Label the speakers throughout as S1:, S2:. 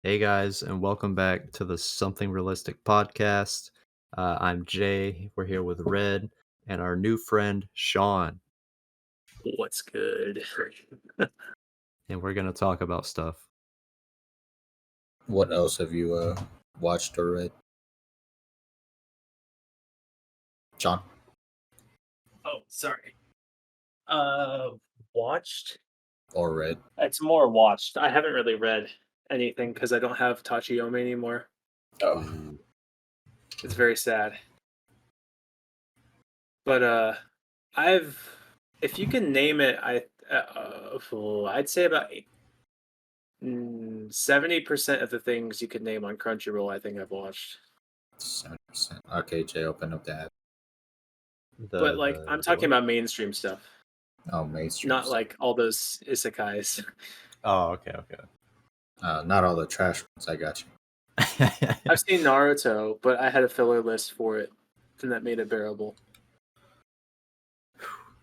S1: Hey guys, and welcome back to the Something Realistic podcast. I'm Jay. We're here with Red and our new friend Shawn,
S2: What's good?
S1: and we're gonna talk about stuff.
S3: What else have you watched or read? John?
S2: Oh, sorry. Watched?
S3: Or read?
S2: It's more watched. I haven't really read anything because I don't have Tachiyomi anymore.
S3: Oh.
S2: It's very sad. But if you can name it, I'd say about 70% of the things you could name on Crunchyroll, I think I've watched.
S3: 7%. Okay, Jay, open up that.
S2: But like, I'm talking about mainstream stuff,
S3: Oh, mainstream.
S2: not
S3: stuff.
S2: like all those isekais.
S1: Oh, okay.
S3: Not all the trash ones, I got you.
S2: I've seen Naruto, but I had a filler list for it, and that made it bearable.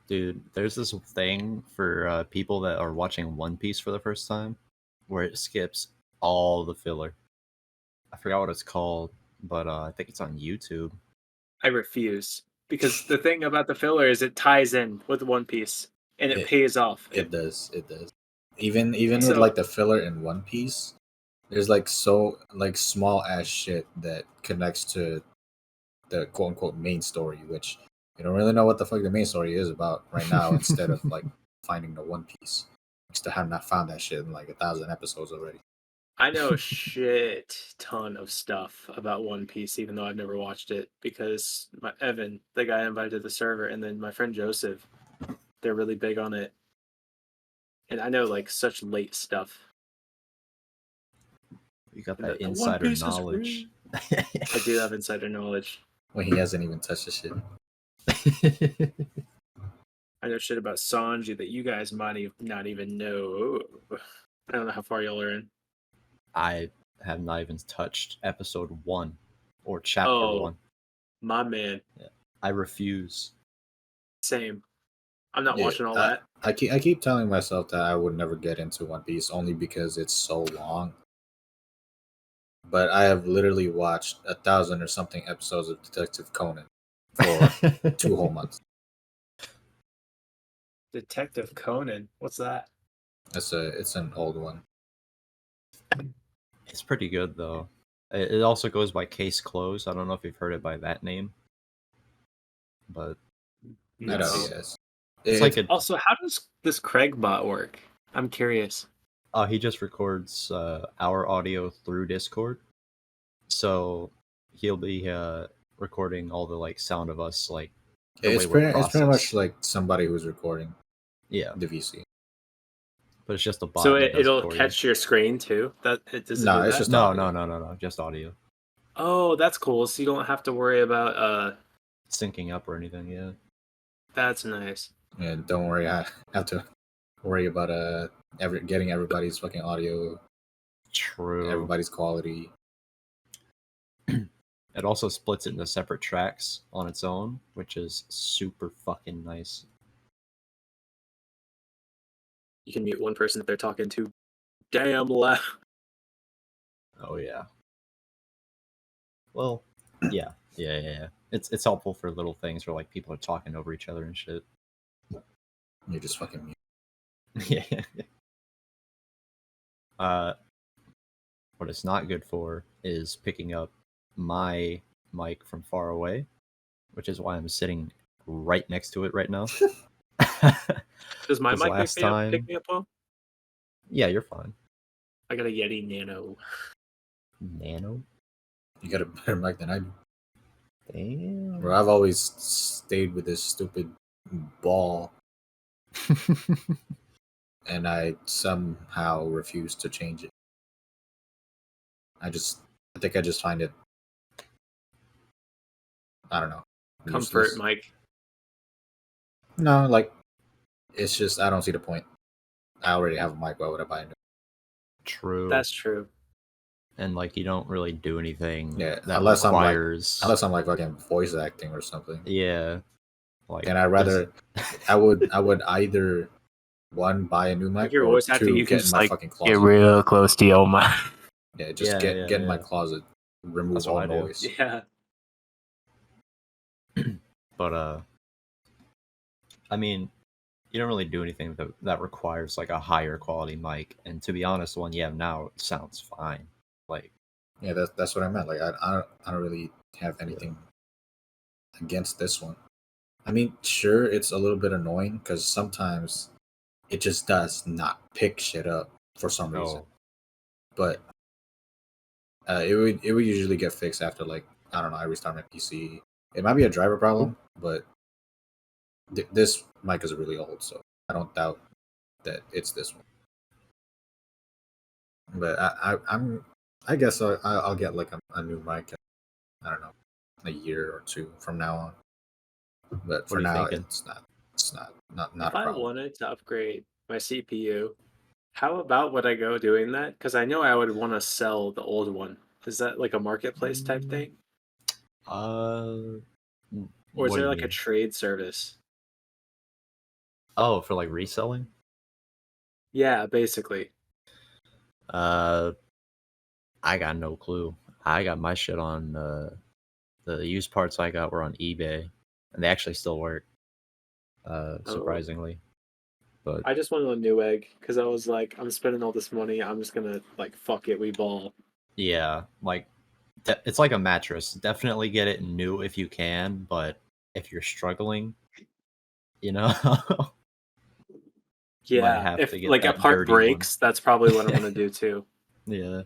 S1: Dude, there's this thing for people that are watching One Piece for the first time where it skips all the filler. I forgot what it's called, but I think it's on YouTube.
S2: I refuse, because the thing about the filler is it ties in with One Piece, and it pays off.
S3: It does. Even
S2: So-
S3: with like the filler in One Piece, there's like small ass shit that connects to the quote unquote main story, which you don't really know what the fuck the main story is about right now. Instead of like finding the One Piece, I still have not found that shit in like 1,000 episodes already.
S2: I know a shit ton of stuff about One Piece, even though I've never watched it, because Evan, the guy I invited to the server, and then my friend Joseph, they're really big on it. And I know like such late stuff.
S1: You got
S2: And
S1: that
S2: the One
S1: insider
S2: Piece is
S1: knowledge.
S2: I do have insider knowledge.
S3: When he hasn't even touched the shit.
S2: I know shit about Sanji that you guys might not even know. I don't know how far y'all are in.
S1: I have not even touched episode 1 or chapter 1.
S2: My man.
S1: Yeah. I refuse.
S2: Same. I'm not watching all that.
S3: I keep telling myself that I would never get into One Piece only because it's so long. But I have literally watched 1,000 or something episodes of Detective Conan for 2 whole months.
S2: Detective Conan. What's that?
S3: It's an old one.
S1: It's pretty good though. It also goes by Case Closed. I don't know if you've heard it by that name, but
S3: I know, yes.
S1: It's like a,
S2: Also, how does this Craig bot work? I'm curious.
S1: he just records our audio through Discord, so he'll be recording all the like sound of us, like
S3: it's pretty much like somebody who's recording.
S1: Yeah,
S3: the VC.
S1: But it's just a bot.
S2: So it'll catch your screen too. That it doesn't.
S3: No,
S2: do
S3: it's
S2: that?
S3: just
S1: no,
S3: audio.
S1: no, just audio.
S2: Oh, that's cool. So you don't have to worry about
S1: syncing up or anything. Yeah,
S2: that's nice.
S3: And don't worry, I have to worry about getting everybody's fucking audio.
S1: True.
S3: Everybody's quality.
S1: It also splits it into separate tracks on its own, which is super fucking nice.
S2: You can mute one person if they're talking too damn loud.
S1: Oh yeah. Well, yeah. It's helpful for little things where like people are talking over each other and shit.
S3: You're just fucking mute.
S1: Yeah. What it's not good for is picking up my mic from far away, which is why I'm sitting right next to it right now.
S2: Does my mic pick me up well?
S1: Yeah, you're fine.
S2: I got a Yeti Nano.
S1: Nano?
S3: You got a better mic than I do.
S1: Damn.
S3: Bro, I've always stayed with this stupid ball. And I somehow refuse to change it. I think I just find it, I don't know,
S2: Comfort
S3: useless.
S2: mic.
S3: No, like, it's just, I don't see the point. I already have a mic, why would I buy a new?
S1: True.
S2: That's true.
S1: And like you don't really do anything that
S3: unless
S1: requires
S3: I'm like fucking voice acting or something.
S1: Yeah. Like,
S3: and I would either one buy a new mic
S2: Your
S3: or
S2: voice acting,
S3: two
S2: you can
S3: get in
S2: just
S3: my
S2: like
S3: fucking closet.
S2: get real close to your mic.
S3: Yeah, just
S1: Yeah,
S3: get
S1: yeah,
S3: in my
S1: yeah.
S3: closet, remove
S1: That's
S3: all
S1: what I do.
S3: noise.
S2: Yeah.
S1: But I mean, you don't really do anything that requires like a higher quality mic. And to be honest, the one you have now sounds fine. Like,
S3: Yeah, that's what I meant. Like I don't really have anything against this one. I mean, sure, it's a little bit annoying because sometimes it just does not pick shit up for some reason.
S1: oh,
S3: But it would usually get fixed after like I don't know. I restart my PC. It might be a driver problem, but this mic is really old, so I don't doubt that it's this one. But I guess I'll get like a new mic. I don't know, a year or two from now on. But
S1: what
S3: for
S1: are you
S3: now,
S1: thinking?
S3: it's not
S2: If
S3: a
S2: I
S3: problem.
S2: wanted to upgrade my CPU, how about would I go doing that? Because I know I would want to sell the old one. Is that like a marketplace type thing?
S1: Uh,
S2: Or is
S1: what do
S2: there
S1: you
S2: like a
S1: mean?
S2: trade service?
S1: Oh, for like reselling?
S2: Yeah, basically.
S1: Uh, I got no clue. I got my shit on the used parts I got were on eBay, and they actually still work.
S2: Oh.
S1: Surprisingly, but
S2: I just wanted a new egg because I was like, I'm spending all this money. I'm just gonna like fuck it, we ball.
S1: yeah, like it's like a mattress. Definitely get it new if you can, but if you're struggling, you know, you might
S2: Yeah,
S1: have
S2: if
S1: to get
S2: like a
S1: that
S2: part
S1: dirty one.
S2: breaks, that's probably what I'm gonna do too.
S1: Yeah.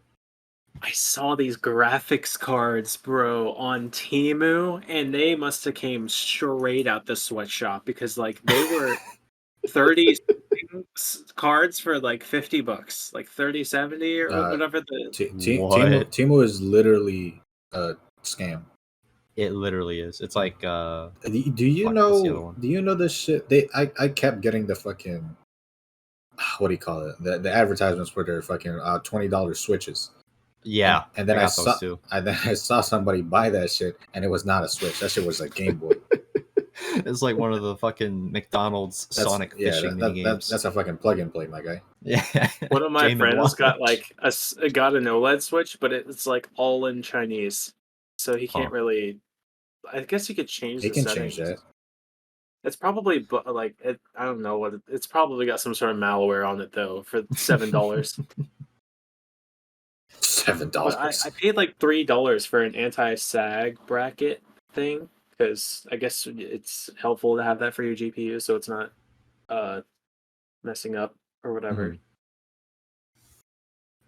S2: I saw these graphics cards, bro, on Temu, and they must have came straight out the sweatshop because like they were 30 cards for like $50, like 30, 70 or
S3: Uh,
S2: whatever the
S1: What?
S3: Timu is literally a scam.
S1: It literally is. It's like
S3: Do you
S1: fuck, what's the other
S3: know?
S1: one?
S3: Do you know this shit? I kept getting the fucking what do you call it? The advertisements for their fucking $20 switches.
S1: Yeah,
S3: And then
S1: I got those too.
S3: I saw somebody buy that shit, and it was not a Switch. That shit was a Game Boy.
S1: It's like one of the fucking McDonald's Sonic fishing mini games.
S3: That's a fucking plug and play, my guy.
S1: Yeah,
S2: one of my
S1: Game and
S2: friends got
S1: Watch.
S2: like got an OLED switch, but it's like all in Chinese, so he
S1: Huh.
S2: can't really. I guess he could change
S3: He
S2: the
S3: can change
S2: settings.
S3: that.
S2: It's probably like I don't know what it's probably got some sort of malware on it though for $7.
S3: $7.
S2: But I paid like $3 for an anti-sag bracket thing because I guess it's helpful to have that for your GPU so it's not uh messing up or whatever.
S1: Mhm.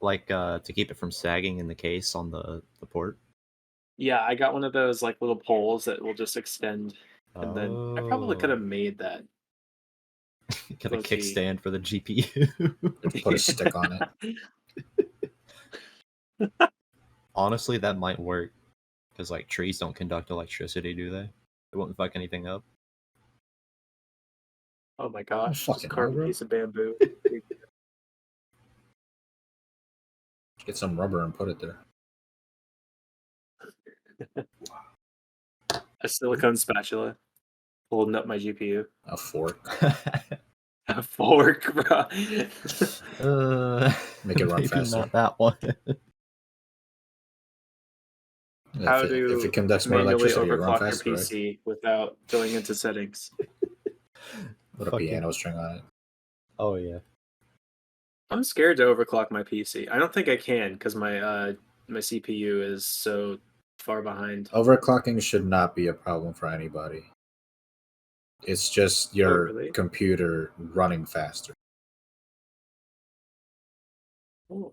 S1: Like to keep it from sagging in the case on the port.
S2: Yeah, I got one of those like little poles that will just extend, and then I probably could
S1: Oh,
S2: have made that.
S1: get a
S2: Let's see.
S1: kickstand for the GPU.
S3: Put a stick on it.
S1: Honestly, that might work because like trees don't conduct electricity, do they? It won't fuck anything up.
S2: Oh my
S3: I don't
S2: gosh! Just
S3: fucking know,
S2: carve a
S3: bro.
S2: piece of bamboo.
S3: Get some rubber and put it there.
S2: A silicone spatula holding up my GPU.
S3: A fork.
S2: A fork, bro.
S3: Make it run
S1: Maybe
S3: faster.
S1: not that one.
S2: How
S3: If it
S2: to
S3: conducts more
S2: manually
S3: electricity, it run
S2: overclock your
S3: faster, right?
S2: PC without going into settings.
S3: Put a
S1: Fucking-
S3: piano string on it.
S1: Oh yeah.
S2: I'm scared to overclock my PC. I don't think I can because my CPU is so far behind.
S3: Overclocking should not be a problem for anybody. It's just
S2: Oh,
S3: your
S2: really?
S3: computer running faster.
S2: Oh.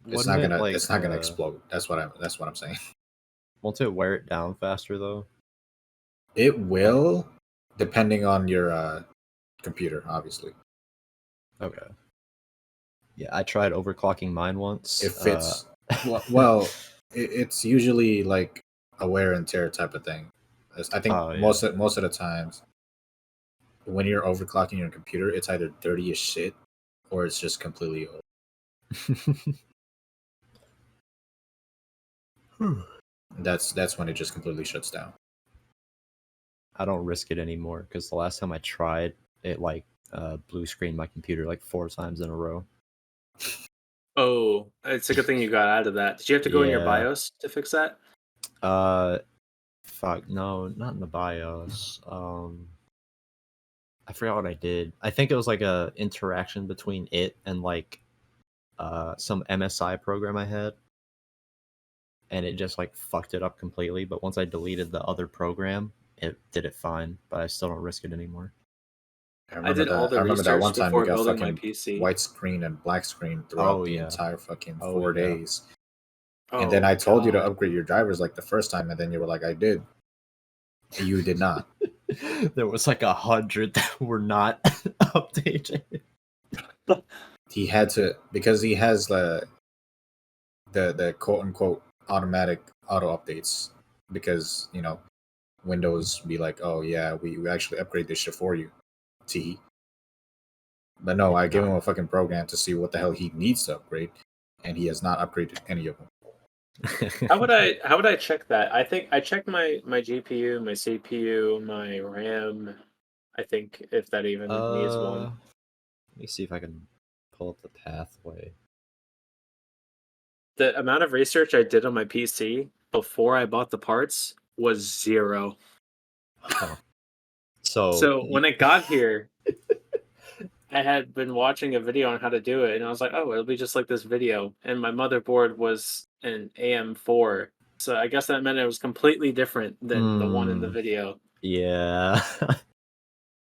S1: Wouldn't it like
S3: It's not gonna explode. That's what I'm saying.
S1: won't it wear it down faster though?
S3: It will, depending on your computer, obviously.
S1: Okay. Yeah, I tried overclocking mine once.
S3: If it's well, it's usually like a wear and tear type of thing. I think
S1: Oh, yeah.
S3: most of the times when you're overclocking your computer, it's either dirty as shit or it's just completely old. That's when it just completely shuts down.
S1: I don't risk it anymore because the last time I tried, it like blue screened my computer like 4 times in a row.
S2: Oh, cool. It's a good thing you got out of that. Did you have to go in your
S1: Yeah.
S2: BIOS to fix that?
S1: Fuck, no, not in the BIOS. I forgot what I did. I think it was like a interaction between it and like some MSI program I had, and it just like fucked it up completely. But once I deleted the other program, it did it fine. But I still don't risk it anymore.
S2: I did all the
S3: I remember that one
S2: research
S3: time you
S2: before
S3: got
S2: building my
S3: fucking
S2: PC.
S3: white screen and black screen throughout
S1: Oh
S3: the
S1: yeah.
S3: entire fucking
S1: Oh,
S3: 4
S1: yeah.
S3: days. And then
S2: Oh,
S3: I told you to
S2: God.
S3: upgrade your drivers like the first time, and then you were like, I did. You did not.
S1: There was like 100 that were not updated.
S3: He had to, because he has the quote unquote automatic auto updates, because you know Windows be like, oh yeah, we actually upgrade this shit for you. But no, I give him a fucking program to see what the hell he needs to upgrade, and he has not upgraded any of them.
S2: How would I check that? I think I checked my GPU, my CPU, my RAM. I think if that even needs one.
S1: Let me see if I can pull up the pathway.
S2: The amount of research I did on my PC before I bought the parts was 0.
S1: Oh. So
S2: So when it got here, I had been watching a video on how to do it, and I was like, "Oh, it'll be just like this video." And my motherboard was an AM4, so I guess that meant it was completely different than the one in the video.
S1: Yeah.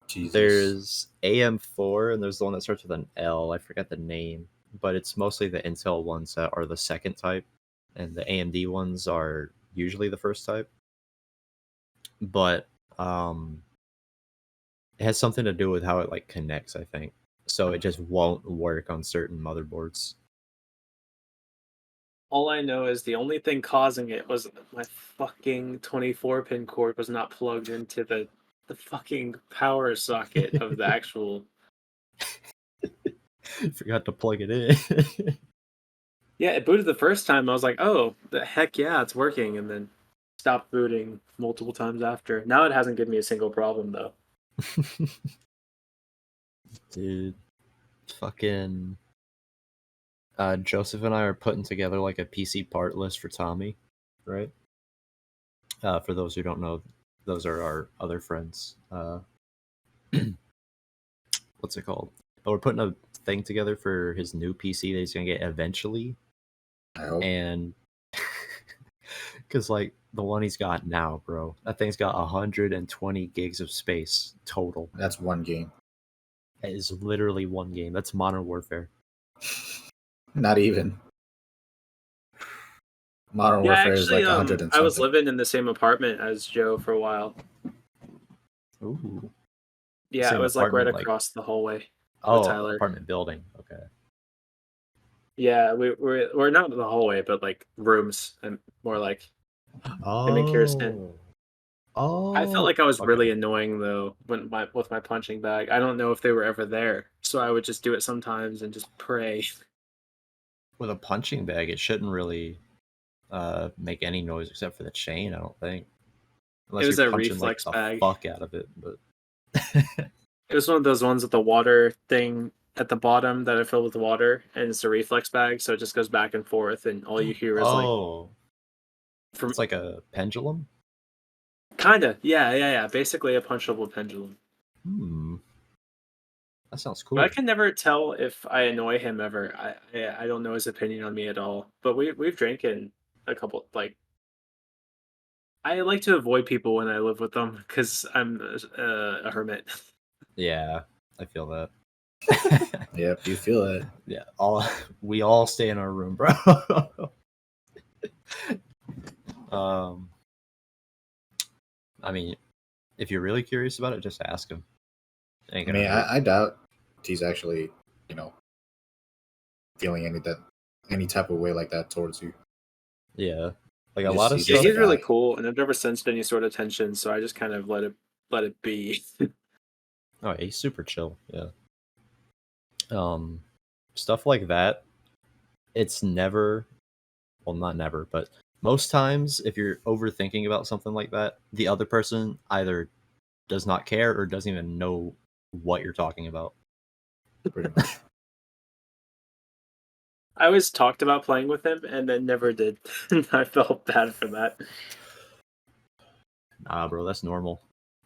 S3: Jesus.
S1: There's AM4 and there's the one that starts with an L. I forget the name, but it's mostly the Intel ones that are the second type, and the AMD ones are usually the first type. But it has something to do with how it like connects, I think. So it just won't work on certain motherboards.
S2: All I know is the only thing causing it was my fucking 24-pin cord was not plugged into the fucking power socket of the actual.
S1: Forgot to plug it in.
S2: Yeah, it booted the first time. I was like, "Oh, the heck yeah, it's working," and then stopped booting multiple times after. Now it hasn't given me a single problem though.
S1: Dude, fucking Joseph and I are putting together like a PC part list for Tommy, right? For those who don't know, those are our other friends. What's it called? But we're putting a thing together for his new PC that he's gonna get eventually.
S3: I hope.
S1: And because like the one he's got now, bro, that thing's got 120 gigs of space total.
S3: That's one game.
S1: That is literally one game. That's Modern Warfare.
S3: Not even. Modern Warfare is like 100 and
S2: I was
S3: something.
S2: living in the same apartment as Joe for a while.
S1: Ooh.
S2: Yeah,
S1: Same
S2: it was like right
S1: apartment, like-
S2: across the hallway.
S1: Oh,
S2: Tyler.
S1: apartment building. Okay.
S2: Yeah, we're not in the hallway, but like rooms, and more like
S1: Oh.
S2: and Kirsten.
S1: Oh.
S2: I felt like I was
S1: okay.
S2: really annoying though with my punching bag. I don't know if they were ever there, so I would just do it sometimes and just pray.
S1: With a punching bag, it shouldn't really make any noise except for the chain, I don't think. Unless
S2: It was
S1: you're
S2: a
S1: punching
S2: reflex
S1: like the
S2: bag.
S1: fuck out of it, but
S2: It was one of those ones with the water thing at the bottom that I fill with water, and it's a reflex bag, so it just goes back and forth, and all you hear is
S1: oh,
S2: from
S1: it's like a pendulum.
S2: kinda, yeah. Basically a punchable pendulum.
S1: That sounds cool.
S2: But I can never tell if I annoy him ever. I don't know his opinion on me at all. But we've drinking a couple like. I like to avoid people when I live with them because I'm a hermit.
S1: Yeah, I feel that.
S3: Yep, you feel it.
S1: Yeah, we all stay in our room, bro. I mean, if you're really curious about it, just ask him.
S3: I mean, I doubt he's actually, feeling any type of way like that towards you.
S1: Yeah, like a
S3: He's-
S1: lot of
S3: he's
S2: Yeah,
S1: stuff.
S2: he's
S3: a
S2: really
S3: guy.
S2: cool, and I've never sensed any sort of tension, so I just kind of let it be.
S1: Oh, he's super chill. Yeah. Stuff like that. It's never, well, not never, but most times, if you're overthinking about something like that, the other person either does not care or doesn't even know what you're talking about.
S3: Pretty much.
S2: I always talked about playing with him and then never did. I felt bad for that.
S1: Nah, bro, that's normal.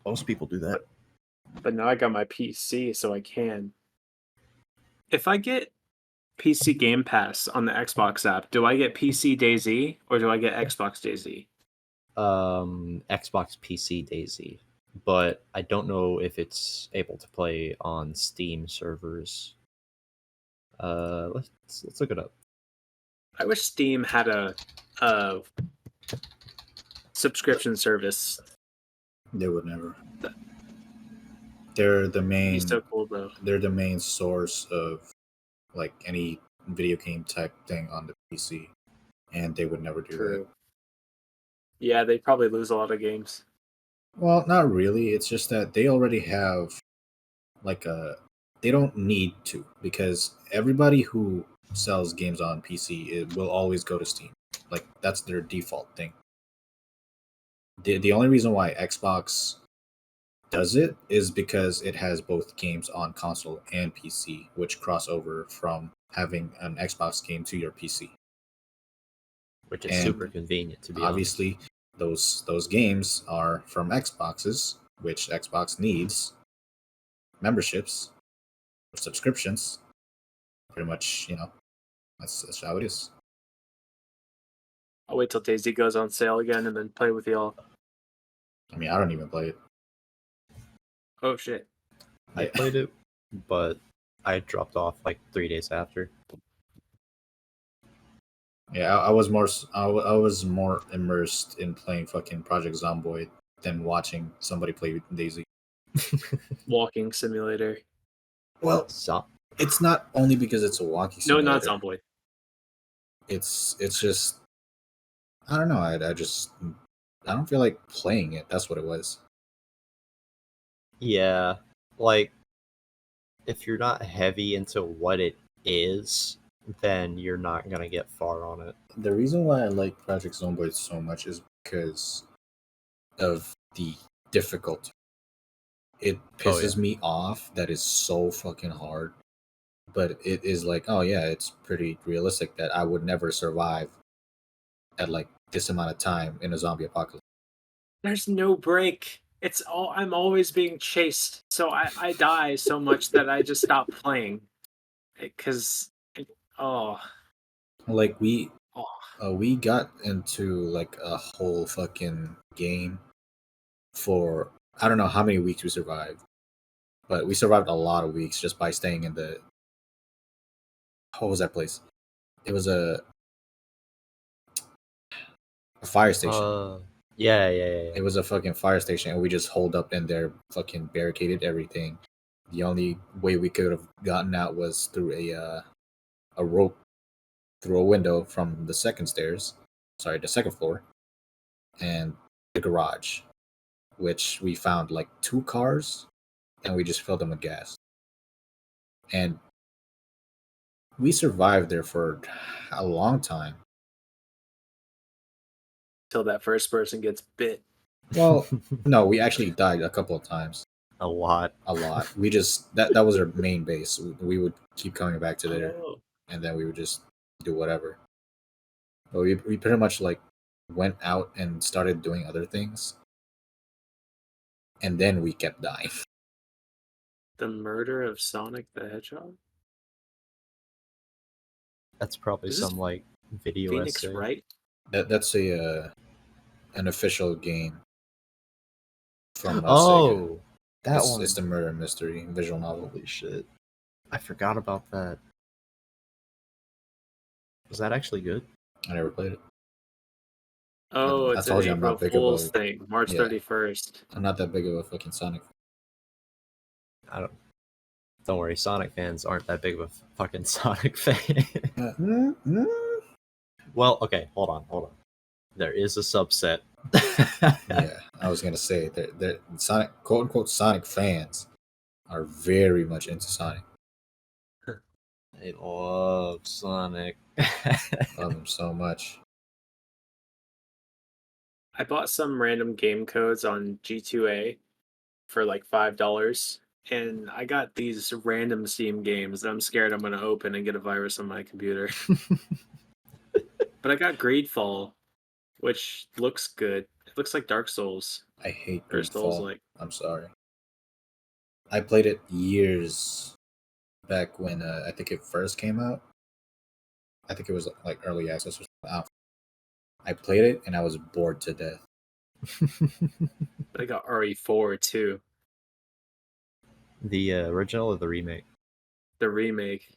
S1: Most people do that.
S2: But now I got my PC, so I can. If I get PC Game Pass on the Xbox app, do I get PC DayZ or do I get Xbox DayZ?
S1: Xbox PC Daisy, but I don't know if it's able to play on Steam servers. Let's look it up.
S2: I wish Steam had a subscription service.
S3: They would never. They're the
S2: It'd
S3: main.
S2: be so cool though.
S3: They're the main source of like any video game type thing on the PC, and they would never do that.
S2: Yeah, they probably lose a lot of games.
S3: Well, not really. It's just that they already have like a. They don't need to, because everybody who sells games on PC will always go to Steam. Like that's their default thing. The only reason why Xbox does it is because it has both games on console and PC, which cross over from having an Xbox game to your PC.
S1: Which is super convenient, to be
S3: obviously
S1: honest.
S3: those games are from Xboxes, which Xbox needs memberships or subscriptions. Pretty much, that's how it is.
S2: I'll wait till DayZ goes on sale again and then play with y'all.
S3: I mean, I don't even play it.
S2: Oh shit!
S1: I played it, but I dropped off like 3 days after.
S3: Yeah, I was more immersed in playing fucking Project Zomboid than watching somebody play DayZ.
S2: Walking simulator.
S3: Well, it's not only because it's a walking simulator.
S2: No, not Zomboid.
S3: It's just, I don't know. I don't feel like playing it. That's what it was.
S1: Yeah, like if you're not heavy into what it is, then you're not gonna get far on it.
S3: The reason why I like Project Zomboid so much is because of the difficulty. It pisses me off that it's so fucking hard, but it is like, oh yeah, it's pretty realistic that I would never survive at like this amount of time in a zombie apocalypse.
S2: There's no break. I'm always being chased, so I die so much that I just stop playing. Because
S3: like we got into like a whole fucking game for, I don't know how many weeks we survived, but we survived a lot of weeks just by staying in the, what was that place? It was a fire station.
S1: Yeah.
S3: It was a fucking fire station, and we just holed up in there, fucking barricaded everything. The only way we could have gotten out was through a rope through a window from the second floor, and the garage, which we found like 2 cars, and we just filled them with gas. And we survived there for a long time.
S2: Till that first person gets bit.
S3: Well, no, we actually died a couple of times.
S1: A lot.
S3: We just that was our main base. We would keep coming back to there, and then we would just do whatever. But we pretty much like went out and started doing other things, and then we kept dying.
S2: The murder of Sonic the Hedgehog?
S1: That's probably some like video
S2: Phoenix
S1: essay.
S2: Wright?
S3: That's an official game from
S1: Sega.
S3: That one. It's the murder mystery visual novel.
S1: Holy shit! I forgot about that. Was that actually good?
S3: I never played it.
S2: Oh, it's an April Fool's thing, March 31st.
S3: I'm not that big of a fucking Sonic fan.
S1: Don't worry, Sonic fans aren't that big of a fucking Sonic fan. Well, okay, hold on. There is a subset.
S3: Yeah, I was gonna say that Sonic, quote unquote, Sonic fans are very much into Sonic.
S1: They love Sonic.
S3: Love him so much.
S2: I bought some random game codes on G2A for like $5, and I got these random Steam games that I'm scared I'm gonna open and get a virus on my computer. But I got Greedfall, which looks good. It looks like Dark Souls.
S3: I hate
S2: Or Souls
S3: Greedfall.
S2: like.
S3: I'm sorry. I played it years back when I think it first came out. I think it was like early access or something. I played it and I was bored to death.
S2: But I got RE4 too.
S1: The original or the remake?
S2: The remake.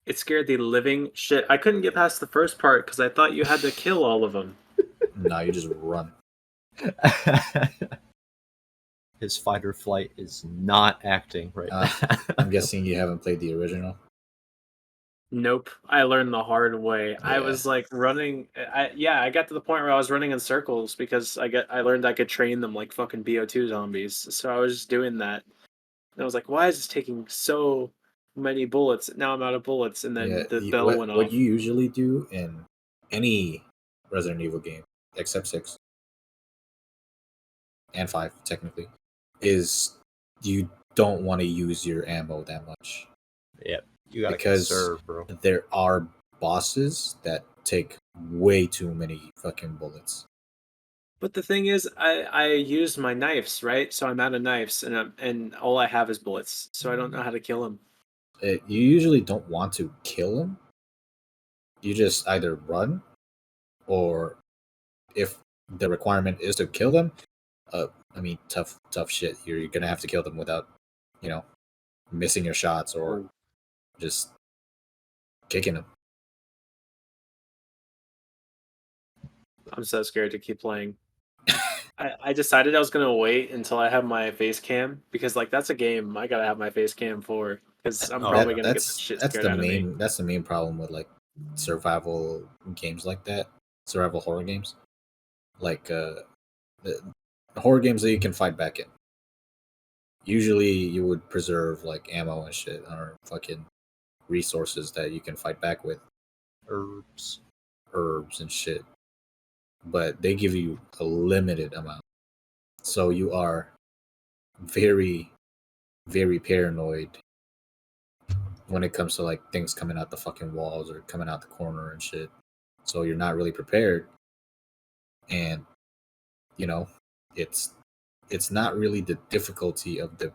S2: It scared the living shit. I couldn't get past the first part because I thought you had to kill all of them.
S3: No, you just run.
S1: His fight or flight is not acting right now.
S3: I'm guessing you haven't played the original.
S2: Nope. I learned the hard way.
S3: Yeah.
S2: I was like running. I got to the point where I was running in circles because I learned I could train them like fucking BO2 zombies. So I was just doing that. And I was like, why is this taking so many bullets? Now I'm out of bullets. And then the bell went off.
S3: What you usually do in any Resident Evil game, except 6 and 5, technically, is you don't want to use your ammo that much.
S1: Yep. You gotta
S3: because
S1: conserve, bro.
S3: There are bosses that take way too many fucking bullets.
S2: But the thing is, I used my knives, right? So I'm out of knives, and all I have is bullets. So I don't know how to kill him.
S3: You usually don't want to kill them. You just either run, or if the requirement is to kill them, tough shit. You're gonna have to kill them without, missing your shots or just kicking them.
S2: I'm so scared to keep playing. I decided I was gonna wait until I have my face cam because like that's a game I gotta have my face cam for because I'm probably gonna get the shit scared out of me.
S3: That's the main problem with like survival games like that, survival horror games, like the horror games that you can fight back in. Usually, you would preserve like ammo and shit or fucking resources that you can fight back with, herbs and shit. But they give you a limited amount, so you are very, very paranoid when it comes to like things coming out the fucking walls or coming out the corner and shit. So you're not really prepared, and it's not really the difficulty of the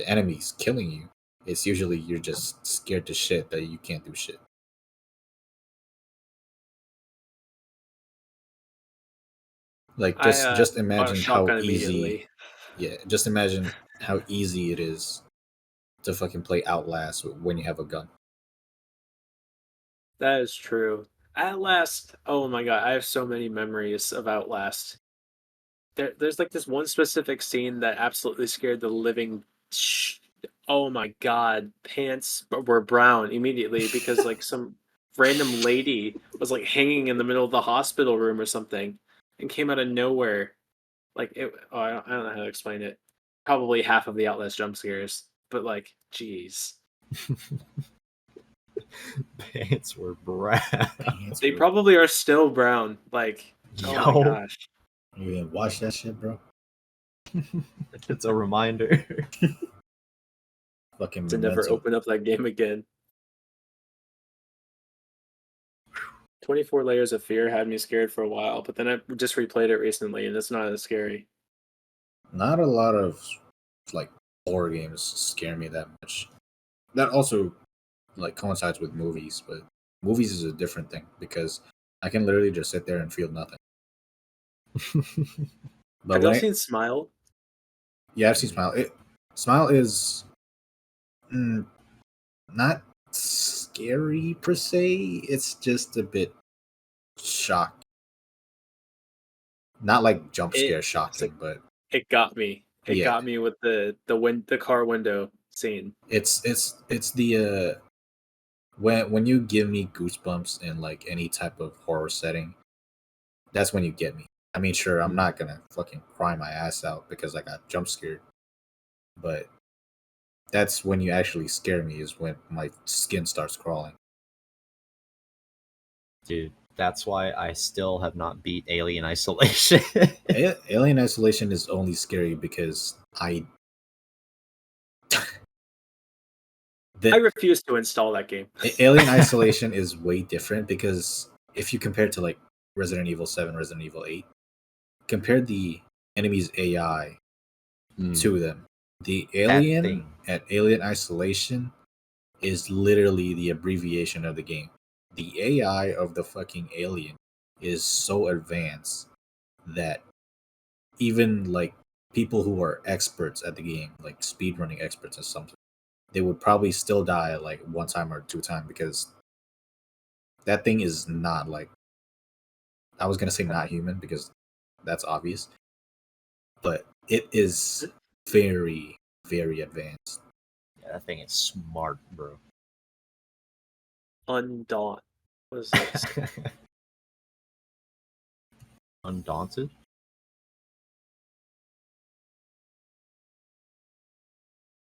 S3: enemies killing you. It's usually you're just scared to shit that you can't do shit. Like just imagine how easy. Yeah, just imagine how easy it is to fucking play Outlast when you have a gun.
S2: That is true. Outlast. Oh my god, I have so many memories of Outlast. There's like this one specific scene that absolutely scared the living. Oh my god, pants were brown immediately because like some random lady was like hanging in the middle of the hospital room or something and came out of nowhere. Like it. Oh, I don't know how to explain it. Probably half of the Outlast jump scares, but like, jeez.
S1: Pants were brown.
S2: They probably are still brown. Like, oh my gosh.
S3: You didn't watch that shit, bro?
S1: It's a reminder.
S3: Fucking
S2: to never open up that game again. 24 Layers of Fear had me scared for a while, but then I just replayed it recently, and it's not as scary.
S3: Not a lot of like horror games scare me that much. That also like coincides with movies, but movies is a different thing because I can literally just sit there and feel nothing.
S2: Have you seen Smile?
S3: Yeah, I've seen Smile. Smile is not scary per se. It's just a bit shocking. Not like jump scare shocking, but
S2: it got me. It got me with the car window scene.
S3: It's the when you give me goosebumps in like any type of horror setting, that's when you get me. I mean, sure, I'm not gonna fucking cry my ass out because I got jump scared, but that's when you actually scare me is when my skin starts crawling.
S1: Dude, That's why I still have not beat Alien Isolation.
S3: Alien Isolation is only scary because
S2: I refuse to install that game.
S3: Alien Isolation is way different because if you compare it to like Resident Evil 7, Resident Evil 8, compare the enemy's AI to them. The alien at Alien Isolation is literally the abbreviation of the game. The AI of the fucking alien is so advanced that even like people who are experts at the game, like speedrunning experts or something, they would probably still die like one time or two times because that thing is not like, I was gonna say not human because that's obvious, but it is very, very advanced.
S1: Yeah, that thing is smart, bro.
S2: Undaunt. What is this?
S1: Undaunted?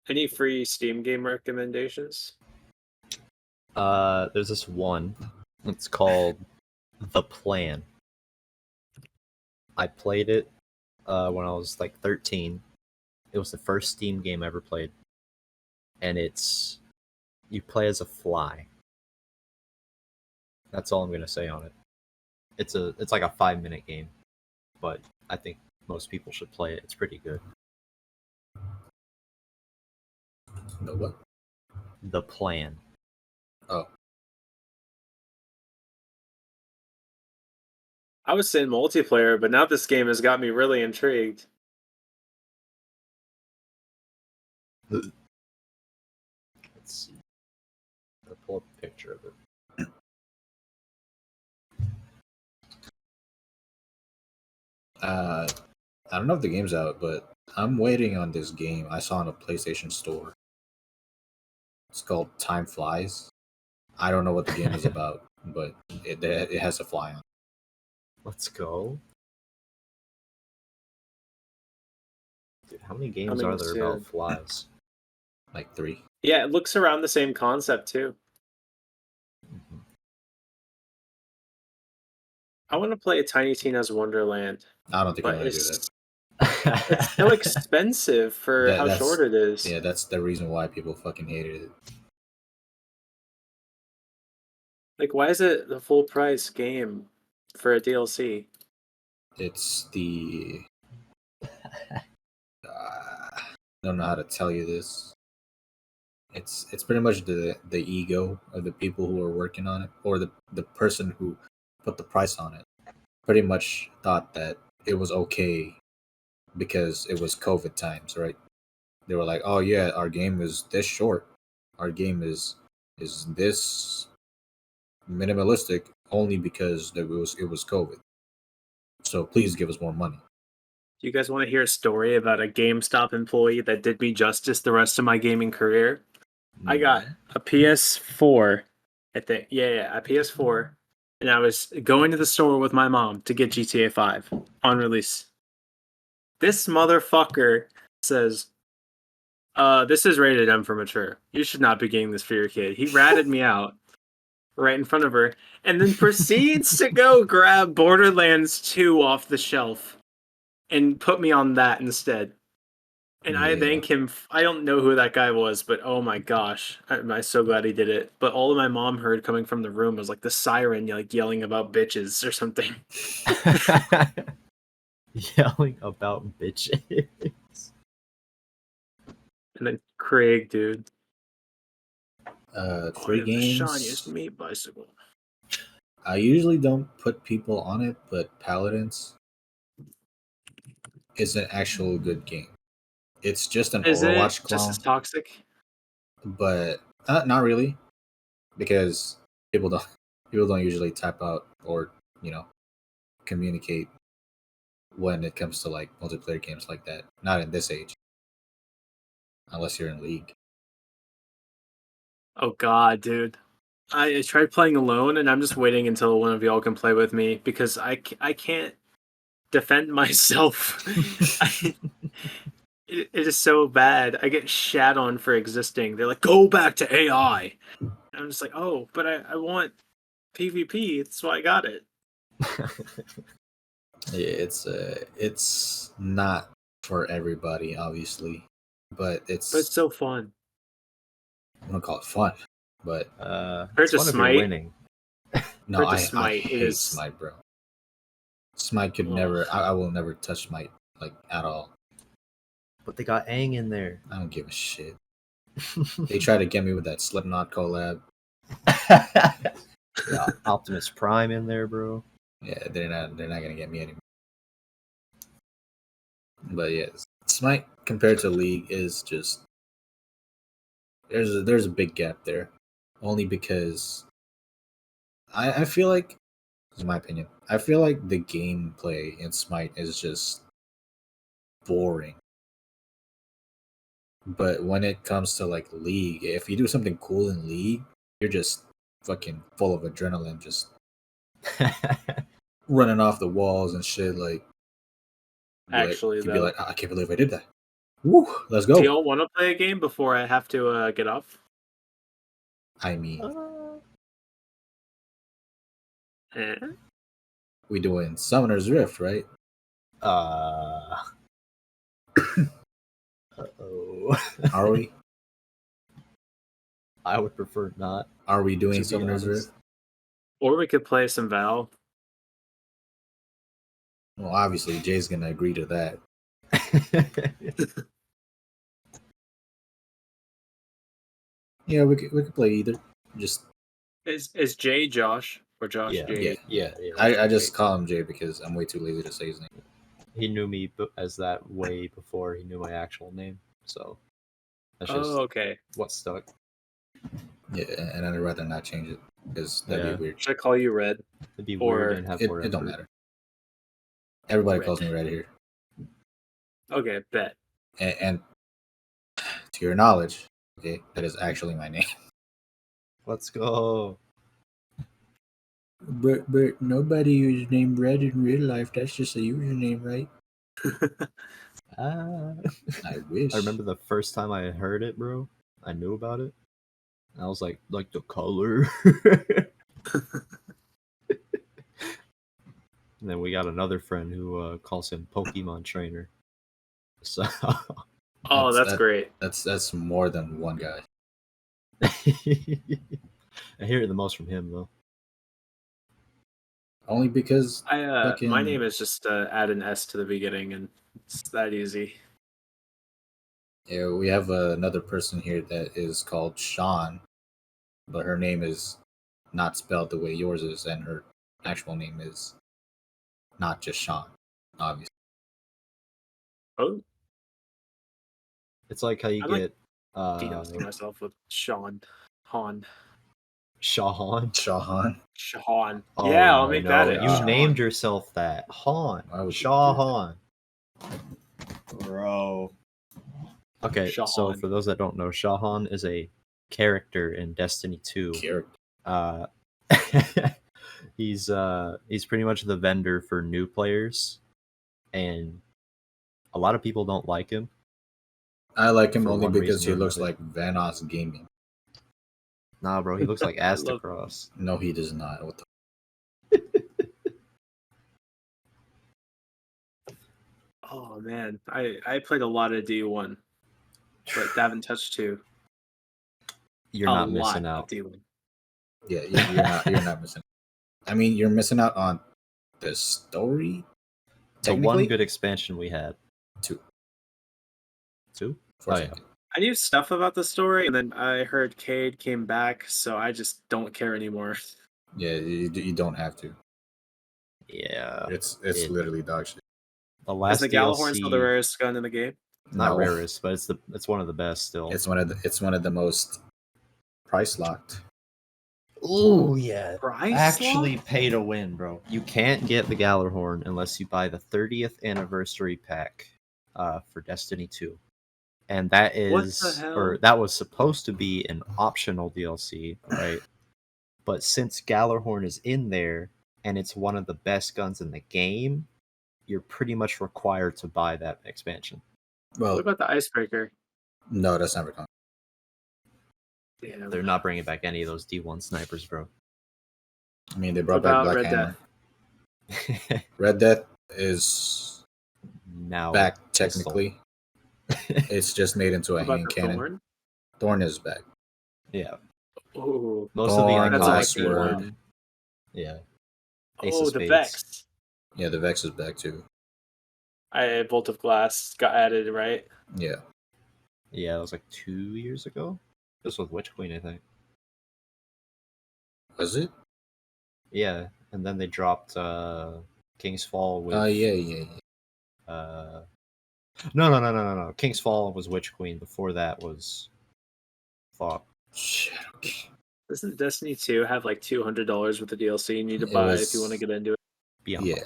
S2: Any free Steam game recommendations?
S1: There's this one. It's called The Plan. I played it when I was like 13. It was the first Steam game I ever played. And you play as a fly. That's all I'm gonna say on it. It's like a 5-minute game, but I think most people should play it. It's pretty good.
S3: The what?
S1: The Plan.
S3: Oh.
S2: I was saying multiplayer, but now this game has got me really intrigued.
S1: Let's see. I'll pull up a picture of it.
S3: I don't know if the game's out, but I'm waiting on this game I saw in a PlayStation Store. It's called Time Flies. I don't know what the game is about, but it has a fly on.
S1: Let's go. Dude, how many games are there about flies?
S3: Like 3.
S2: Yeah, it looks around the same concept too.
S1: Mm-hmm.
S3: I
S2: want to play Tiny Tina's Wonderland.
S3: I don't think I'm gonna do that.
S2: It's so expensive for how short it is.
S3: Yeah, that's the reason why people fucking hated it.
S2: Like, why is it the full price game for a DLC?
S3: It's the I don't know how to tell you this. It's pretty much the ego of the people who are working on it, or the person who put the price on it. Pretty much thought that it was okay because it was COVID times, right? They were like, "Oh yeah, our game is this short. Our game is this minimalistic only because it was COVID. So please give us more money."
S2: Do you guys want to hear a story about a GameStop employee that did me justice the rest of my gaming career? I got a PS4, I think. Yeah, a PS4. And I was going to the store with my mom to get GTA 5 on release. This motherfucker says, this is rated M for mature. You should not be getting this for your kid. He ratted me out right in front of her and then proceeds to go grab Borderlands 2 off the shelf and put me on that instead. And I thank him. I don't know who that guy was, but oh my gosh, I'm so glad he did it. But all my mom heard coming from the room was like the siren, like yelling about bitches or something.
S1: Yelling about bitches.
S2: And then Craig, dude.
S3: Free games.
S2: The shiniest meat bicycle.
S3: I usually don't put people on it, but Paladins is an actual good game. It's just an Overwatch clone.
S2: Just as toxic?
S3: But not really, because people don't usually type out or communicate when it comes to like multiplayer games like that. Not in this age, unless you're in League.
S2: Oh god, dude. I tried playing alone, and I'm just waiting until one of y'all can play with me because I can't defend myself. It is so bad. I get shat on for existing. They're like, go back to AI. And I'm just like, oh, but I want PvP. That's why I got it.
S3: Yeah, it's not for everybody, obviously, but
S2: But it's
S3: it's
S2: so fun.
S3: I don't call it fun, but
S1: it's
S2: to
S1: fun if you're
S2: Smite.
S1: winning.
S3: no,
S2: Compared to
S3: I
S2: Smite, it
S3: hate
S2: is-
S3: Smite, bro. Smite could
S2: Ugh.
S3: never. I will never touch Smite like at all.
S1: But they got Aang in there.
S3: I don't give a shit. They try to get me with that Slipknot collab.
S1: Yeah, Optimus Prime in there, bro.
S3: Yeah, they're not gonna get me anymore. But yeah, Smite compared to League is just there's a big gap there, only because I feel like, this is my opinion, I feel like the gameplay in Smite is just boring. But when it comes to like League, if you do something cool in League, you're just fucking full of adrenaline, just running off the walls and shit. Like,
S2: Actually,
S3: you'd be
S2: though.
S3: like, I can't believe I did that. Woo, let's
S2: Do
S3: go.
S2: y'all want to play a game before I have to get off?
S3: I mean,
S2: Eh?
S3: we doing Summoner's Rift, right?
S1: Uh-oh.
S3: Are we?
S1: I would prefer not.
S3: Are we doing
S1: To be
S3: Summoner's
S1: honest.
S3: Rift?
S2: Or we could play some Val.
S3: Well, obviously, Jay's gonna agree to that. Yeah, we could play either. Just
S2: Is Jay Josh or Josh
S1: Yeah.
S2: Jay?
S1: yeah.
S3: I just call him Jay because I'm way too lazy to say his name.
S1: He knew me as that way before he knew my actual name. So that's just
S2: Oh, okay.
S1: what stuck.
S3: Yeah, and I'd rather not change it because that'd
S1: Yeah.
S3: be weird.
S2: Should I call you Red?
S1: It'd be
S2: Or
S1: weird and have more
S3: It don't
S1: effort.
S3: matter. Everybody
S2: Red.
S3: calls me Red here.
S2: Okay, bet.
S3: And to your knowledge, okay, that is actually my name.
S1: Let's go.
S3: But nobody is named Red in real life. That's just a username, right?
S1: Ah.
S3: I wish.
S1: I remember the first time I heard it, bro. I knew about it. I was like the color. And then we got another friend who calls him Pokemon Trainer. So
S2: Oh, that's great.
S3: That's more than one guy.
S1: I hear it the most from him though.
S3: Only because
S2: My
S3: fucking-
S2: name is just add an S to the beginning, and it's that easy.
S3: yeah, we have another person here that is called Shawn, but her name is not spelled the way yours is, and her actual name is not just Shawn, obviously.
S2: Oh,
S1: It's like how you
S2: I like
S1: get
S2: denouncing myself with Shawn. Han.
S1: Shawn.
S3: Shawn.
S2: Shawn.
S1: Oh,
S2: Yeah, I'll make that
S1: no,
S2: it.
S1: You
S2: Shawn.
S1: named yourself that. Han.
S3: Why would you do
S1: Shawn. Bro. Okay, so
S2: Shawn.
S1: for those that don't know, Shahan is a character in Destiny 2.
S3: Character.
S1: He's pretty much the vendor for new players, and a lot of people don't like him.
S3: I like him
S1: For
S3: only
S1: one
S3: because he
S1: reason or
S3: looks
S1: another.
S3: like Vanoss Gaming.
S1: Nah, bro, he looks like
S2: I love-
S1: Astacross.
S3: No, he does not. What the?
S2: Oh man, I played a lot of D1, but haven't touched 2.
S1: You're
S2: a
S1: not
S2: lot
S1: missing
S2: of
S1: out.
S2: D1.
S3: Yeah, you're not missing. I mean, you're missing out on the story.
S1: The one
S3: Technically,
S1: good expansion we had.
S3: 2.
S1: Two?
S3: For a
S1: Oh, yeah.
S3: second.
S2: I knew stuff about the story, and then I heard Cade came back, so I just don't care anymore.
S3: Yeah, you don't have to.
S1: Yeah.
S3: It's
S1: it-
S3: literally dog shit.
S1: The
S2: Is
S1: last
S2: the Gallahorn
S1: DLC,
S2: still the rarest gun in the game?
S1: not
S3: No.
S1: rarest, but it's one of the best still.
S3: It's one of the most price locked.
S1: Ooh, yeah.
S2: Price
S1: Actually
S2: lock?
S1: pay to win, bro. You can't get the Gallahorn unless you buy the 30th anniversary pack for Destiny 2. And that
S2: What
S1: is
S2: the hell?
S1: or that was supposed to be an optional DLC, right? But since Gallahorn is in there and it's one of the best guns in the game, you're pretty much required to buy that expansion.
S3: Well,
S2: What about the icebreaker?
S3: no, that's never coming.
S2: Damn.
S1: They're not bringing back any of those D1 snipers, bro.
S3: I mean, they
S2: What
S3: brought back
S2: about
S3: Black
S2: Red
S3: Hammer.
S2: Death?
S3: Red Death is
S1: Now
S3: back
S1: pistol.
S3: technically. It's just made into a
S2: What about
S3: hand
S2: the
S3: cannon.
S2: Thorn?
S3: Thorn is back.
S1: Yeah,
S2: Oh,
S1: most
S3: Thorn,
S1: of the
S2: That's
S1: iconic
S2: OP.
S3: Sword.
S1: one. Yeah, Ace
S2: Oh,
S1: of
S2: the
S1: Spades.
S2: Vex.
S3: Yeah, the Vex is back too.
S2: Bolt of Glass got added, right?
S3: Yeah.
S1: Yeah, it was like 2 years ago. This was Witch Queen, I think.
S3: Was it?
S1: Yeah, and then they dropped King's Fall with.
S3: Yeah.
S1: No. King's Fall was Witch Queen. Before that was. Fuck.
S3: Shadow King.
S2: Doesn't Destiny 2 have like $200 worth of DLC you need to
S3: It
S2: buy
S3: was-
S2: if you want to get into it?
S1: Beyond.
S3: Yeah.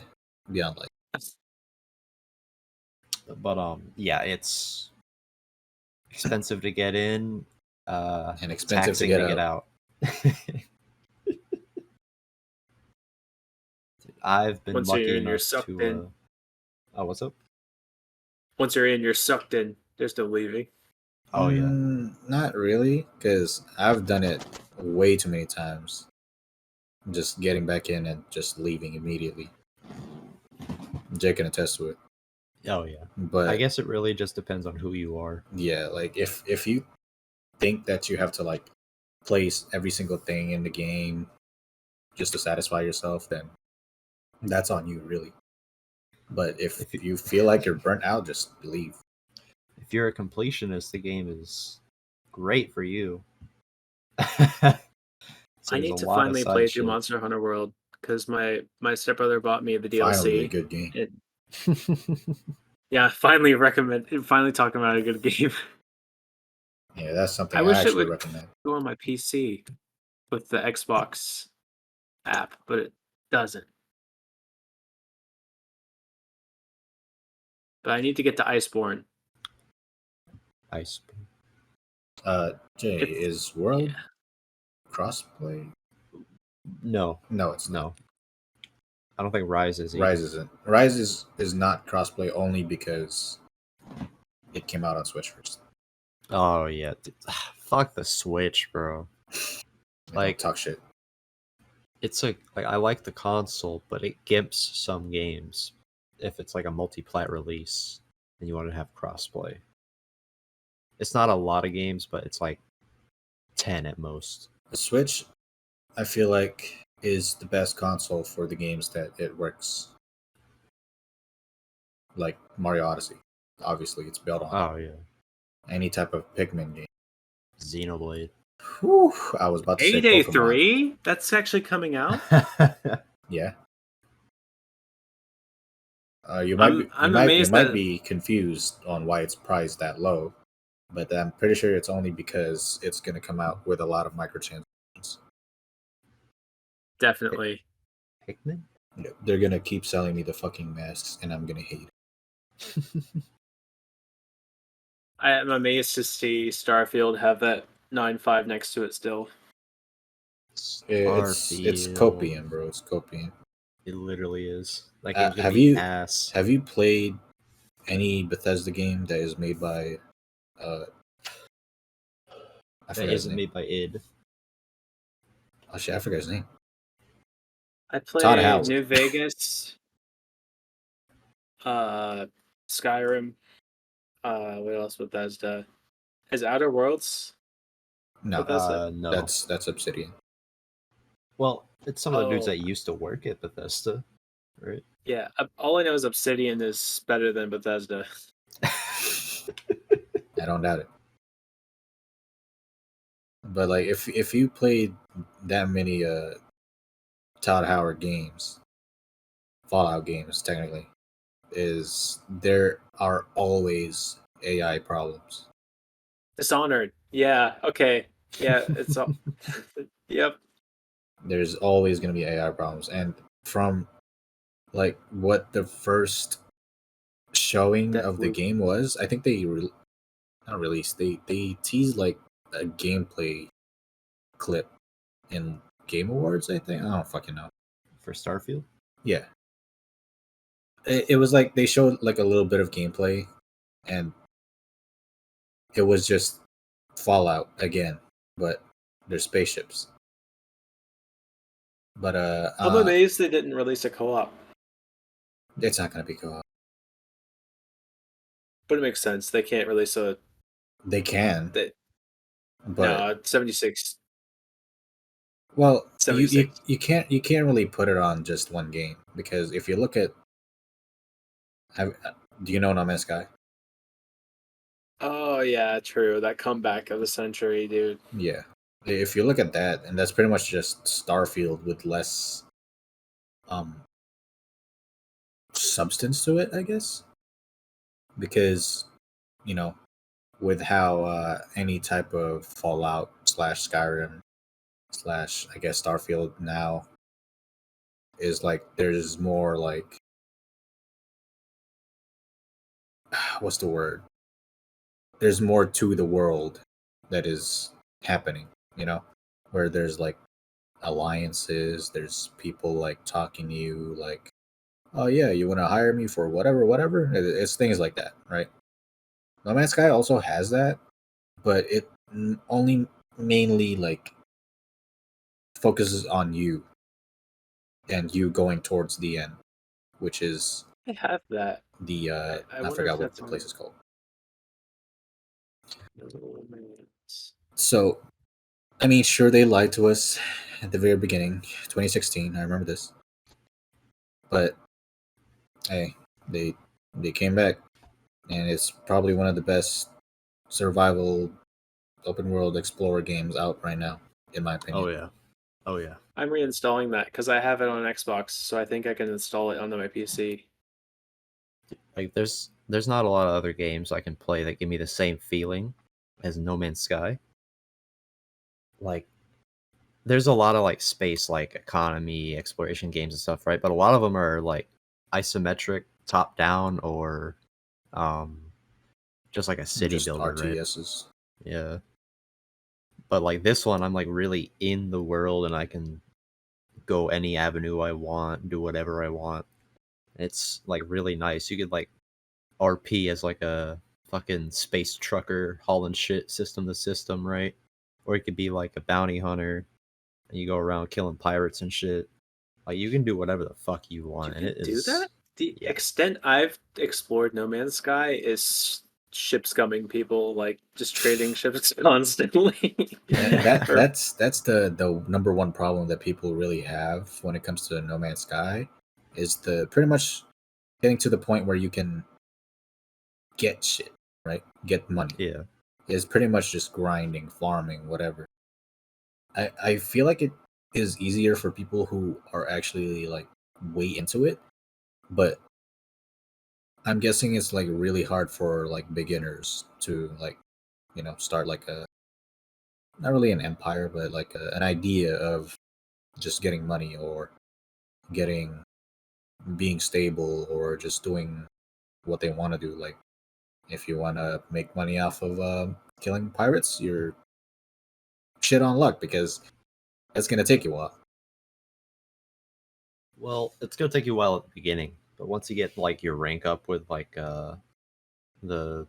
S3: Beyond Light.
S1: But yeah, it's expensive to get in,
S3: And expensive to
S1: taxing
S3: get out.
S1: I've been
S2: Once
S1: lucky
S2: you're in, you're
S1: enough
S2: sucked
S1: to.
S2: in.
S1: Oh, what's up?
S2: Once you're in, you're sucked in. There's no leaving.
S1: Oh yeah.
S3: Not really, because I've done it way too many times. Just getting back in and just leaving immediately. Jake can attest to it.
S1: Oh yeah.
S3: But
S1: I guess it really just depends on who you are.
S3: yeah, like if you think that you have to like place every single thing in the game just to satisfy yourself, then that's on you, really. But if you feel like you're burnt out, just leave.
S1: If you're a completionist, the game is great for you.
S2: I need to finally play through Monster Hunter World because my stepbrother bought me the DLC.
S3: Finally, a good game.
S2: Yeah, finally talking about a good game.
S3: Yeah, that's something
S2: I
S3: I
S2: wish it
S3: actually
S2: would
S3: recommend.
S2: go on my PC with the Xbox app, but it doesn't. But I need to get to Iceborne.
S1: Ice.
S3: Jay, is World
S2: Yeah.
S3: crossplay?
S1: No,
S3: No, it's not.
S1: no. I don't think Rise is.
S3: Rise isn't. Rise is not crossplay only because it came out on Switch first.
S1: Oh yeah, fuck the Switch, bro. Like,
S3: don't talk shit.
S1: It's like I like the console, but it gimps some games if it's like a multi-plat release and you want to have crossplay. It's not a lot of games, but it's like 10 at most.
S3: The Switch, I feel like, is the best console for the games that it works. Like Mario Odyssey. Obviously, it's built on
S1: Oh yeah,
S3: any type of Pikmin game.
S1: Xenoblade.
S3: Whew, I was about to say
S2: Payday
S3: Pokemon.
S2: 3? That's actually coming out?
S3: Yeah. You might be confused on why it's priced that low, but I'm pretty sure it's only because it's going to come out with a lot of microtransactions.
S2: Definitely.
S1: Pikmin?
S3: They're going to keep selling me the fucking masks, and I'm going to hate it.
S2: I am amazed to see Starfield have that 9.5 next to it still.
S3: It's
S1: Starfield.
S3: copium, bro. It's copium.
S1: It literally is. Like it's gonna
S3: have
S1: be
S3: you
S1: ass.
S3: have you played any Bethesda game that is made by
S1: That isn't made by id.
S3: Oh shit, I forgot his name.
S2: I
S3: Todd
S2: played
S3: Howard.
S2: New Vegas, Skyrim, what else Bethesda? Is Outer Worlds
S3: No,
S2: Bethesda?
S1: No.
S3: That's Obsidian.
S1: Well, it's some of the dudes
S2: Oh.
S1: that used to work at Bethesda, right?
S2: Yeah, all I know is Obsidian is better than Bethesda.
S3: I don't doubt it. But like, if you played that many Todd Howard games, Fallout games, technically, there are always AI problems.
S2: Dishonored. Yeah. Okay. Yeah. It's all. Yep.
S3: There's always going to be AI problems, and from like what the first showing of the game was, I think they not released. They teased like a gameplay clip in Game Awards. I think I don't fucking know.
S1: For Starfield?
S3: Yeah. It was like they showed like a little bit of gameplay, and it was just Fallout again, but they're spaceships. But
S2: I'm amazed they didn't release a co-op.
S3: it's not gonna be co-op.
S2: But it makes sense. They can't release a
S3: They can,
S2: that
S3: but
S2: 76.
S3: well, you,
S2: 76.
S3: you can't really put it on just one game, because if you look at, do you know No Man's Sky?
S2: Oh yeah, true. That comeback of the century, dude.
S3: Yeah. If you look at that, and that's pretty much just Starfield with less um substance to it, I guess. Because, you know, with how any type of Fallout slash Skyrim slash, I guess, Starfield now is like, there's more like, what's the word? There's more to the world that is happening, you know, where there's like alliances, there's people like talking to you, like, oh yeah, you want to hire me for whatever. It's things like that, right? No Man's Sky also has that, but it only mainly like focuses on you and you going towards the end, which is
S2: I have that.
S3: the
S2: I
S3: I
S2: wonder if
S3: forgot what
S2: that's
S3: the
S2: on
S3: place is called.
S2: No Man's.
S3: So I mean, sure, they lied to us at the very beginning, 2016. I remember this, but hey, they came back, and it's probably one of the best survival open world explorer games out right now, in my opinion.
S1: Oh yeah. Oh yeah.
S2: I'm reinstalling that because I have it on Xbox, so I think I can install it onto my PC.
S1: Like there's not a lot of other games I can play that give me the same feeling as No Man's Sky. Like there's a lot of like space like economy exploration games and stuff, right? But a lot of them are like isometric, top down, or um just like a city
S3: Just
S1: builder, right?
S3: RTSs.
S1: Yeah. But like this one, I'm like really in the world and I can go any avenue I want, do whatever I want. It's like really nice. You could like RP as like a fucking space trucker hauling shit system to system, right? Or you could be like a bounty hunter and you go around killing pirates and shit. Like you can do whatever the fuck you
S2: You
S1: want, and
S2: can
S1: it
S2: do
S1: is
S2: that? The
S1: yeah.
S2: extent I've explored No Man's Sky is ship scumming people, like just trading ships constantly.
S3: And
S2: Or
S3: that's the number one problem that people really have when it comes to No Man's Sky, is the pretty much getting to the point where you can get shit, right? Get money.
S1: Yeah.
S3: Is pretty much just grinding, farming, whatever. I feel like it is easier for people who are actually like way into it, but I'm guessing it's like really hard for like beginners to like, start like a, not really an empire, but like an idea of just getting money, or getting being stable, or just doing what they want to do. Like if you want to make money off of killing pirates, you're shit on luck, because that's gonna take you a while.
S1: Well, it's gonna take you a while at the beginning, but once you get like your rank up with like the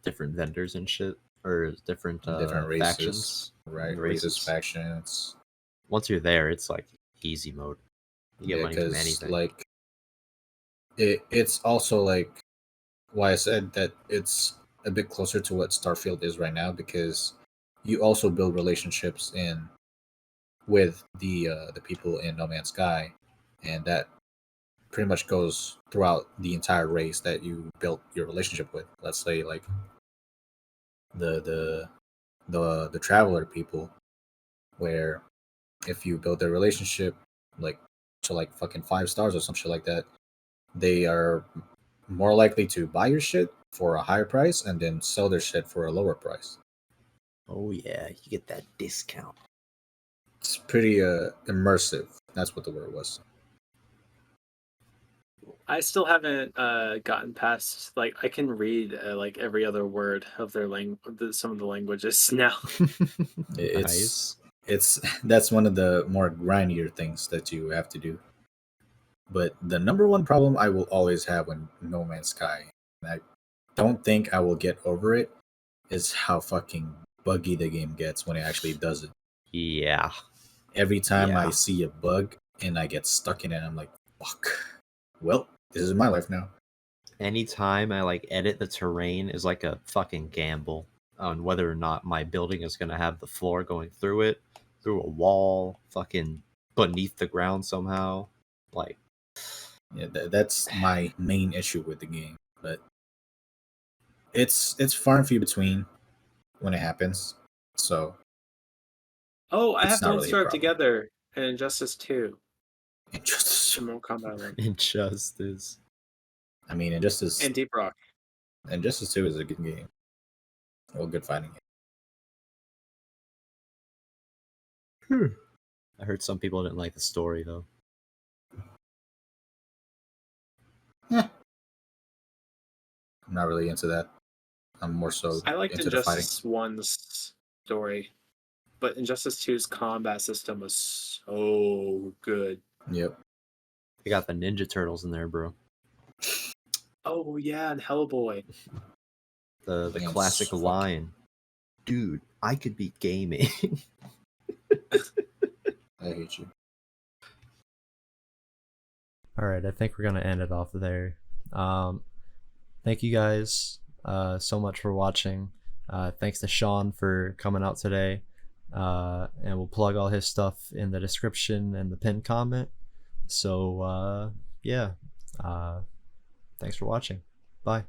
S1: different vendors and shit, or different
S3: Different races,
S1: factions
S3: right?
S1: and
S3: Races,
S1: races,
S3: factions.
S1: once you're there, it's like easy mode. You get
S3: Yeah,
S1: money from
S3: because
S1: anything.
S3: like it's also like why I said that it's a bit closer to what Starfield is right now, because you also build relationships in with the people in No Man's Sky, and that pretty much goes throughout the entire race that you built your relationship with. Let's say like the the the traveler people, where if you build their relationship like to like fucking 5 stars or some shit like that, they are more likely to buy your shit for a higher price and then sell their shit for a lower price.
S1: Oh yeah, you get that discount.
S3: It's pretty immersive. That's what the word was.
S2: I still haven't gotten past, like I can read like every other word of their some of the languages now.
S3: It's
S1: Nice.
S3: it's that's one of the more grindier things that you have to do. But the number one problem I will always have when No Man's Sky, and I don't think I will get over it, is how fucking buggy the game gets when it actually does it.
S1: Yeah.
S3: Every time
S1: Yeah.
S3: I see a bug and I get stuck in it, I'm like, fuck. Well, this is my life now.
S1: Anytime I like edit the terrain is like a fucking gamble on whether or not my building is gonna have the floor going through it, through a wall, fucking beneath the ground somehow. Like,
S3: Yeah, that's my main issue with the game. But it's far and few between when it happens. So
S2: Oh, I
S3: it's
S2: have
S3: not
S2: Don't
S3: really a
S2: Starve
S3: problem.
S2: Together and Injustice 2.
S3: Injustice.
S2: The Mortal Kombat one.
S1: Injustice.
S3: I mean, Injustice.
S2: And Deep Rock.
S3: Injustice 2 is a good game. Well, good fighting game.
S1: I heard some people didn't like the story though.
S3: I'm not really into that. I'm more so
S2: I liked
S3: into the fighting.
S2: Injustice 1's story, but Injustice 2's combat system was so good.
S3: Yep.
S1: They got the Ninja Turtles in there, bro.
S2: Oh yeah, and Hellboy.
S1: The
S3: Man,
S1: classic
S3: fuck.
S1: line. Dude, I could be gaming.
S3: I hate you.
S4: All right, I think we're gonna end it off there. Thank you guys so much for watching. Thanks to Shawn for coming out today. And we'll plug all his stuff in the description and the pinned comment. So yeah, thanks for watching. Bye.